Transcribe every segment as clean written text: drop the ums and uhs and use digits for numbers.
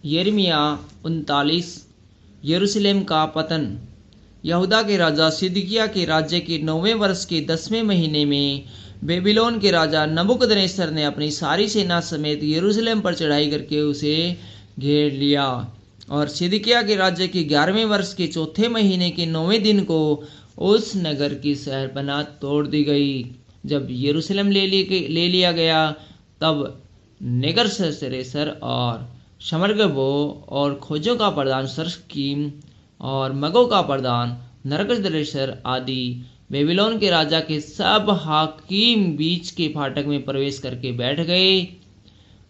यिर्मयाह 39। यरूशलेम का पतन। यहूदा के राजा सिदकिय्याह के राज्य के 9वें वर्ष के 10वें महीने में बेबीलोन के राजा नबूकदनेस्सर ने अपनी सारी सेना समेत यरूशलेम पर चढ़ाई करके उसे घेर लिया। और सिदकिय्याह के राज्य के 11वें वर्ष के चौथे महीने के 9वें दिन को उस नगर की शहरपनाह तोड़ दी गई। जब यरूशलेम ले लिया गया, तब नेगरसरेसर और शमर्गबो और खोजों का प्रधान सरस्कीम और मगों का प्रधान नरगसरेसर आदि बेबीलोन के राजा के सब हाकिम बीच के फाटक में प्रवेश करके बैठ गए।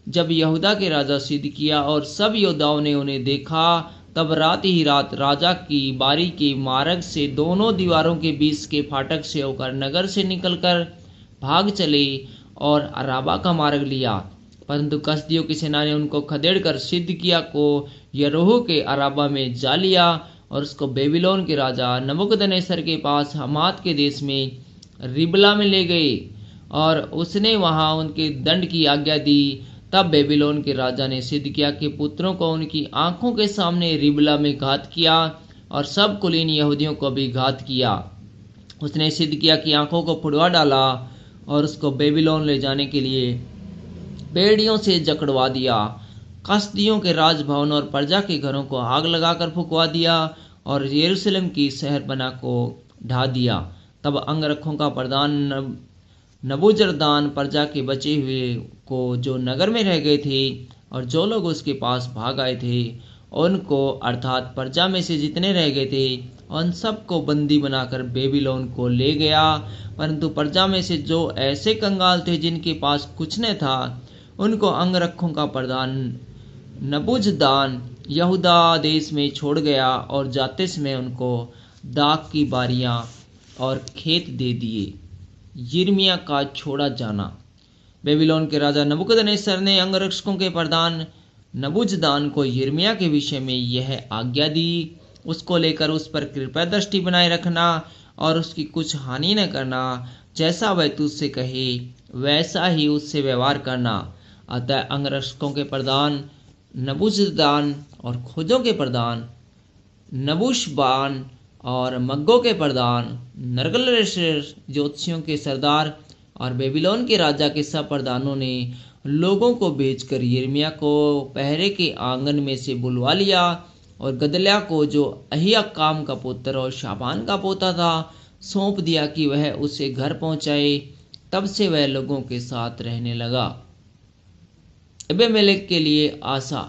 जब यहूदा के राजा सिदकिय्याह और सब योद्धाओं ने उन्हें देखा, तब रात ही रात राजा की बारी के मार्ग से दोनों दीवारों के बीच के फाटक से होकर नगर से निकलकर भाग चले और अराबा का मार्ग लिया। परंतु कसदियों की सेना ने उनको खदेड़कर सिदकिय्याह को यरीहो के अराबा में जा लिया और उसको बेबीलोन के राजा नबूकदनेस्सर के पास हमात के देश में रिबला में ले गए और उसने वहां उनके दंड की आज्ञा दी। तब बेबीलोन के राजा ने सिदकिय्याह के पुत्रों को उनकी आंखों के सामने रिबला में घात किया और सब कुलीन यहूदियों को भी घात किया। उसने सिदकिय्याह की आंखों को फुड़वा डाला और उसको बेबीलोन ले जाने के लिए बेड़ियों से जकड़वा दिया। कसदियों के राजभवन और प्रजा के घरों को आग लगाकर फुकवा दिया और यरूशलेम की शहरपनाह को ढा दिया। तब अंगरखों का प्रधान नबूजरदान प्रजा के बचे हुए को जो नगर में रह गए थे और जो लोग उसके पास भाग आए थे, उनको अर्थात प्रजा में से जितने रह गए थे, उन सब को बंदी बनाकर बेबीलोन को ले गया। परंतु प्रजा में से जो ऐसे कंगाल थे जिनके पास कुछ न था, उनको अंगरखों का प्रधान नबूजरदान यहूदा देश में छोड़ गया और जाते समय उनको दाख की बारियां और खेत दे दिए। यिर्मयाह का छोड़ा जाना। बेबीलोन के राजा नबूकदनेस्सर ने अंगरक्षकों के प्रधान नबूजरदान को यिर्मयाह के विषय में यह आज्ञा दी, उसको लेकर उस पर कृपा दृष्टि बनाए रखना और उसकी कुछ हानि न करना। जैसा वह तुझसे कहे वैसा ही उससे व्यवहार करना। अतः अंगरक्षकों के प्रधान नबूजरदान और खोजों के प्रधान नबूशबान और मग्गों के प्रधान नरगसरेसर, ज्योतिषियों के सरदार और बेबीलोन के राजा के सब प्रधानों ने लोगों को भेजकर यिर्मयाह को पहरे के आंगन में से बुलवा लिया और गदल्याह को, जो अहियाकाम का पुत्र और शाबान का पोता था, सौंप दिया कि वह उसे घर पहुंचाए। तब से वह लोगों के साथ रहने लगा। एबेमेलेक के लिए आशा।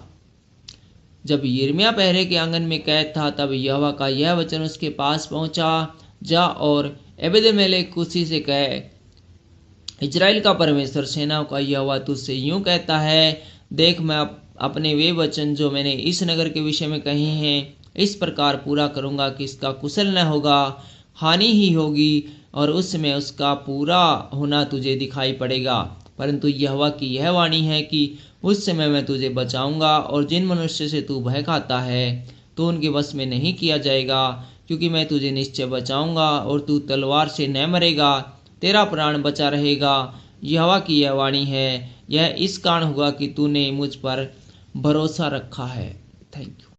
जब यिर्मयाह पहरे के आंगन में कैद था, तब यहोवा का यह वचन उसके पास पहुंचा, जा और एबेदेमेलेक कुशी से कह, इजराइल का परमेश्वर सेनाओं का यहोवा तुझसे यूं कहता है, देख मैं अपने वे वचन जो मैंने इस नगर के विषय में कहे हैं इस प्रकार पूरा करूंगा कि इसका कुशल न होगा, हानि ही होगी और उस समय उसका पूरा होना तुझे दिखाई पड़ेगा। परंतु यहोवा की यह वाणी है कि उस समय मैं तुझे बचाऊंगा और जिन मनुष्य से तू भय खाता है तो उनके वश में नहीं किया जाएगा, क्योंकि मैं तुझे निश्चय बचाऊंगा और तू तलवार से न मरेगा, तेरा प्राण बचा रहेगा। यहोवा की यह वाणी है। यह इस कारण होगा कि तूने मुझ पर भरोसा रखा है। Thank you.